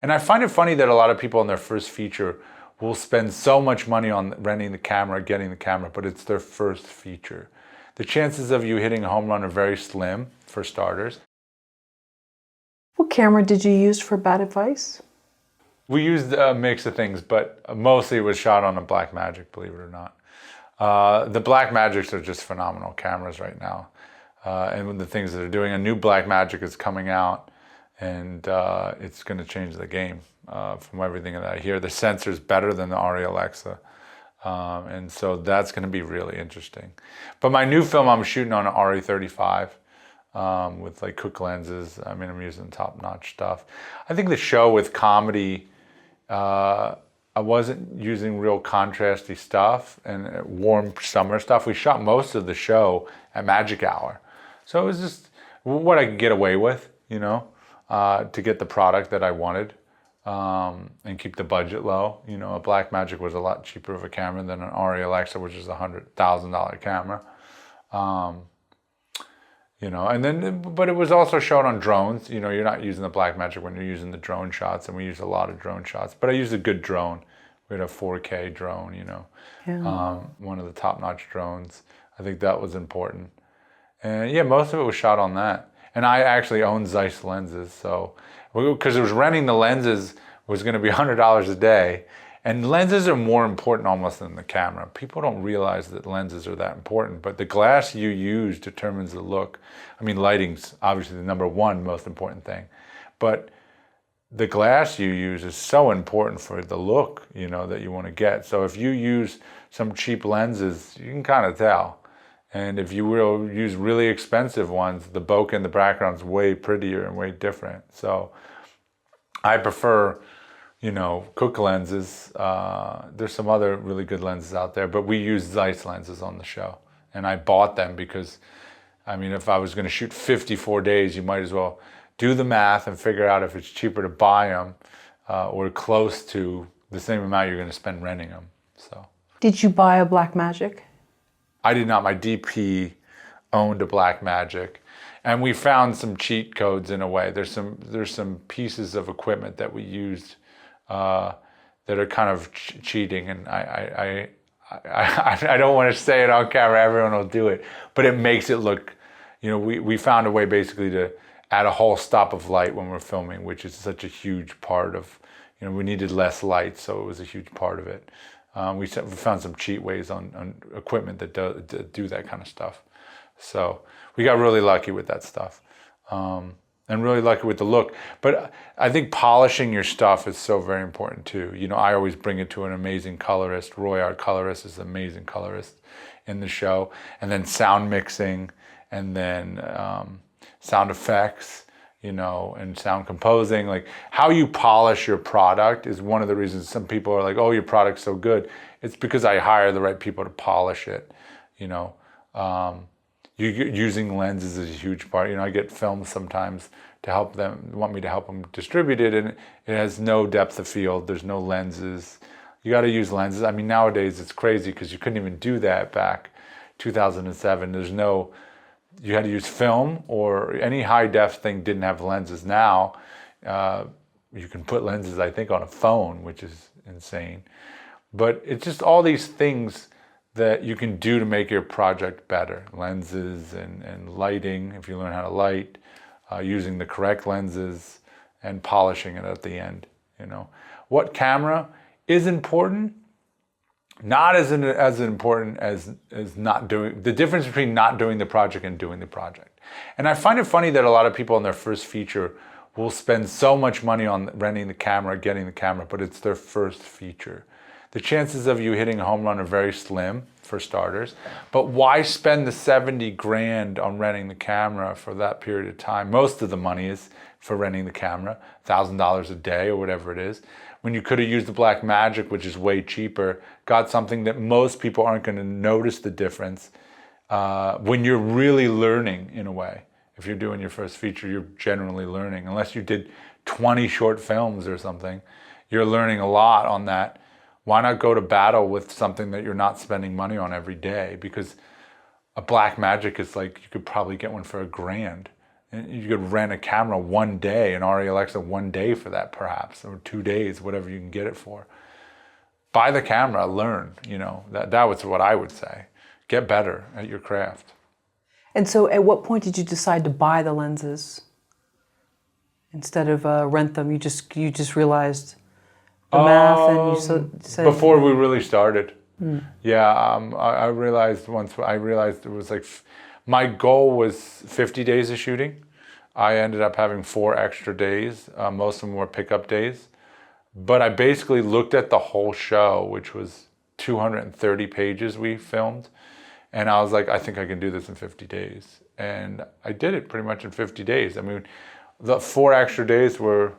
And I find it funny that a lot of people in their first feature will spend so much money on renting the camera, getting the camera, but it's their first feature. The chances of you hitting a home run are very slim, for starters. What camera did you use for Bad Advice? We used a mix of things, but mostly it was shot on a Blackmagic, believe it or not. The Blackmagics are just phenomenal cameras right now. And the things that they're doing, a new Blackmagic is coming out, and it's going to change the game from everything that I hear. The sensor's better than the ARRI Alexa, and so that's going to be really interesting. But my new film, I'm shooting on an ARRI 35 with like quick lenses. I mean, I'm using top-notch stuff. I think the show with comedy, I wasn't using real contrasty stuff and warm summer stuff. We shot most of the show at Magic Hour. So it was just what I could get away with, you know, to get the product that I wanted and keep the budget low. You know, a Blackmagic was a lot cheaper of a camera than an ARRI Alexa, which is a $100,000 camera. You know, and then, but it was also shot on drones. You know, you're not using the Blackmagic when you're using the drone shots, and we use a lot of drone shots. But I used a good drone. We had a 4K drone, you know, one of the top-notch drones. I think that was important. And yeah, most of it was shot on that. And I actually own Zeiss lenses, so, because it was renting the lenses was going to be $100 a day. And lenses are more important almost than the camera. People don't realize that lenses are that important, but the glass you use determines the look. I mean, lighting's obviously the number one most important thing, but the glass you use is so important for the look, you know, that you want to get. So if you use some cheap lenses, you can kind of tell. And if you will use really expensive ones, the bokeh in the background's way prettier and way different. So I prefer, you know, Cook lenses. There's some other really good lenses out there, but we use Zeiss lenses on the show. And I bought them because, I mean, if I was going to shoot 54 days, you might as well do the math and figure out if it's cheaper to buy them or close to the same amount you're going to spend renting them. So. Did you buy a Blackmagic? I did not. My DP owned a Blackmagic, and we found some cheat codes in a way. There's some pieces of equipment that we used that are kind of cheating, and I don't want to say it on camera. Everyone will do it, but it makes it look. You know, we found a way basically to add a whole stop of light when we're filming, which is such a huge part of. You know, we needed less light, so it was a huge part of it. We found some cheat ways on equipment that do that kind of stuff. So we got really lucky with that stuff and really lucky with the look. But I think polishing your stuff is so very important too. You know, I always bring it to an amazing colorist. Roy, our colorist, is an amazing colorist in the show. And then sound mixing, and then sound effects, you know, and sound composing. Like how you polish your product is one of the reasons some people are like, oh, your product's so good. It's because I hire the right people to polish it, you know. Using lenses is a huge part. You know, I get films sometimes to help them, want me to help them distribute it, and it has no depth of field. There's no lenses. You got to use lenses. I mean, nowadays it's crazy because you couldn't even do that back 2007. There's no, you had to use film, or any high def thing didn't have lenses. Now you can put lenses, I think, on a phone, which is insane. But it's just all these things that you can do to make your project better. Lenses and lighting, if you learn how to light, using the correct lenses, and polishing it at the end. You know, what camera is important? Not as important as not doing, the difference between not doing the project and doing the project. And I find it funny that a lot of people in their first feature will spend so much money on renting the camera, getting the camera, but it's their first feature. The chances of you hitting a home run are very slim, for starters. But why spend the 70 grand on renting the camera for that period of time? Most of the money is for renting the camera, $1,000 a day or whatever it is, when you could have used the Blackmagic, which is way cheaper, got something that most people aren't going to notice the difference when you're really learning in a way. If you're doing your first feature, you're generally learning. Unless you did 20 short films or something, you're learning a lot on that. Why not go to battle with something that you're not spending money on every day? Because a Blackmagic is like, you could probably get one for $1,000, And you could rent a camera one day, an RE Alexa one day for that perhaps, or 2 days, whatever you can get it for. Buy the camera, learn, that was what I would say. Get better at your craft. And so at what point did you decide to buy the lenses instead of rent them? You just realized the math and you said... Before we really started. Yeah, I realized it was like, my goal was 50 days of shooting. I ended up having 4 extra days. Most of them were pickup days. But I basically looked at the whole show, which was 230 pages we filmed. And I was like, I think I can do this in 50 days. And I did it pretty much in 50 days. I mean, the 4 extra days were,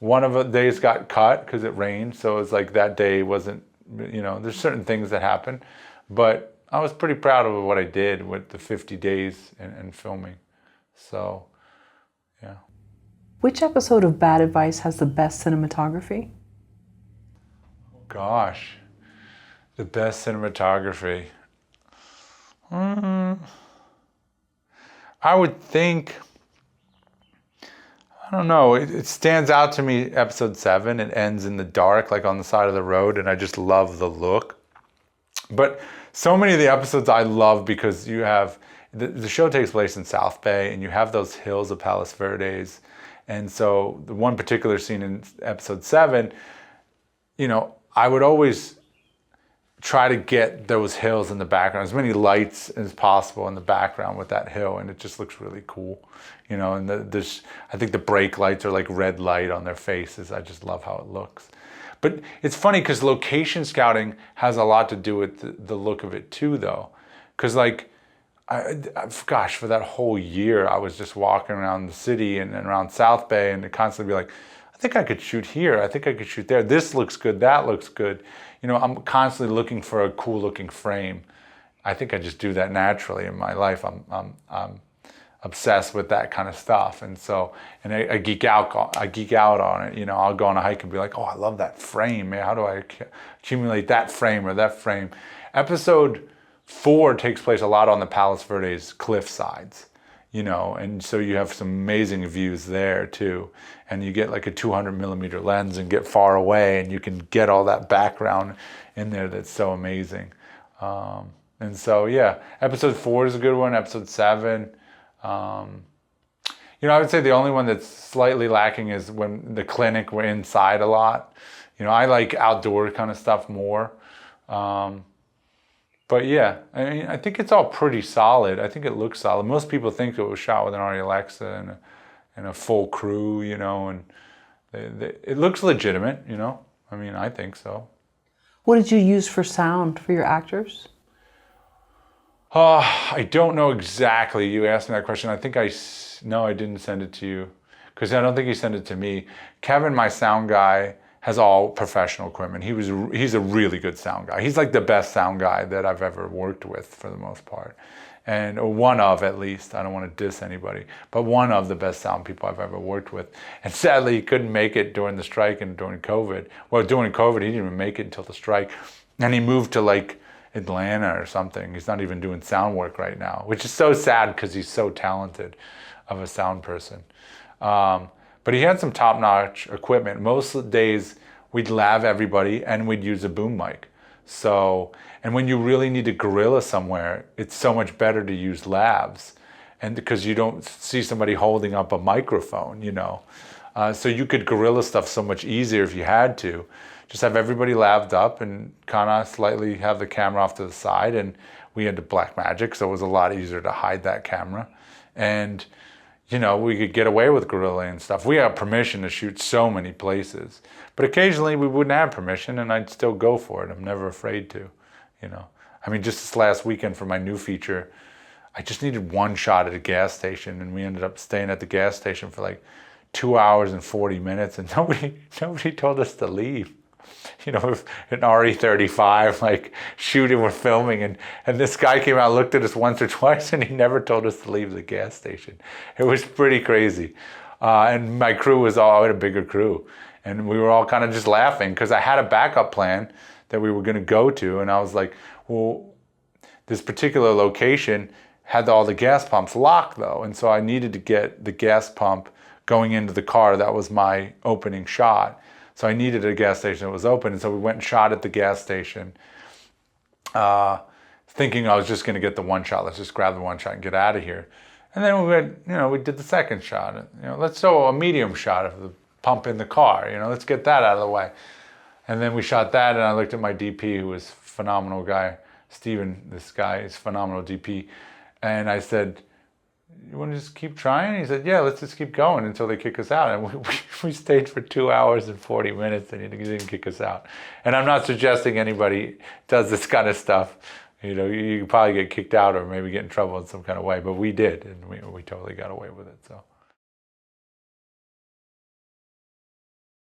one of the days got cut because it rained. So it's like that day wasn't, there's certain things that happen. But I was pretty proud of what I did with the 50 days and filming. So, yeah. Which episode of Bad Advice has the best cinematography? Gosh, the best cinematography. I would think, I don't know, it stands out to me, episode 7. It ends in the dark, like on the side of the road, and I just love the look. But so many of the episodes I love because you have, the show takes place in South Bay, and you have those hills of Palos Verdes. And so the one particular scene in episode 7, I would always try to get those hills in the background, as many lights as possible in the background with that hill, and it just looks really cool. And I think the brake lights are like red light on their faces. I just love how it looks. But it's funny because location scouting has a lot to do with the look of it too, though. Because for that whole year, I was just walking around the city and around South Bay and constantly be like, I think I could shoot here. I think I could shoot there. This looks good. That looks good. I'm constantly looking for a cool looking frame. I think I just do that naturally in my life. I'm obsessed with that kind of stuff. And so, I geek out on it. I'll go on a hike and be like, oh, I love that frame, man. How do I accumulate that frame or that frame? Episode 4 takes place a lot on the Palos Verdes cliff sides, and so you have some amazing views there too. And you get like a 200 millimeter lens and get far away, and you can get all that background in there that's so amazing. And so, yeah, episode 4 is a good one. Episode 7, I would say the only one that's slightly lacking is when the clinic, we're inside a lot. I like outdoor kind of stuff more. But yeah, I think it's all pretty solid. I think it looks solid. Most people think it was shot with an RE Alexa and a full crew, and it looks legitimate, I think so. What did you use for sound for your actors? I don't know exactly. You asked me that question. I think I didn't send it to you because I don't think he sent it to me. Kevin, my sound guy, has all professional equipment. He's a really good sound guy. He's like the best sound guy that I've ever worked with for the most part. And one of, at least, I don't want to diss anybody, but one of the best sound people I've ever worked with. And sadly, he couldn't make it during the strike and during COVID. Well, during COVID, he didn't even make it until the strike. And he moved to like Atlanta or something. He's not even doing sound work right now, which is so sad because he's so talented of a sound person. But he had some top-notch equipment. Most of the days, we'd lav everybody and we'd use a boom mic. So, and when you really need to guerrilla somewhere, it's so much better to use lavs, and because you don't see somebody holding up a microphone, so you could guerrilla stuff so much easier if you had to. Just have everybody laved up and kind of slightly have the camera off to the side, and we had the black magic, so it was a lot easier to hide that camera. And we could get away with guerrilla and stuff. We have permission to shoot so many places, but occasionally we wouldn't have permission and I'd still go for it. I'm never afraid to, just this last weekend for my new feature, I just needed one shot at a gas station, and we ended up staying at the gas station for like 2 hours and 40 minutes, and nobody told us to leave. An RE35, like shooting, we're filming, and this guy came out, looked at us once or twice, and he never told us to leave the gas station. It was pretty crazy. And my crew I had a bigger crew, and we were all kind of just laughing because I had a backup plan that we were going to go to, and I was like, well, this particular location had all the gas pumps locked though, and so I needed to get the gas pump going into the car. That was my opening shot. So I needed a gas station that was open, and so we went and shot at the gas station, thinking I was just going to get the one shot. Let's just grab the one shot and get out of here. And then we went, we did the second shot. Let's show a medium shot of the pump in the car. Let's get that out of the way. And then we shot that, and I looked at my DP, who was a phenomenal guy, Steven. This guy is phenomenal DP, and I said, "You want to just keep trying?" He said, "Yeah, let's just keep going until they kick us out." And we stayed for 2 hours and 40 minutes, and he didn't kick us out. And I'm not suggesting anybody does this kind of stuff. You probably get kicked out or maybe get in trouble in some kind of way, but we did, and we totally got away with it. So.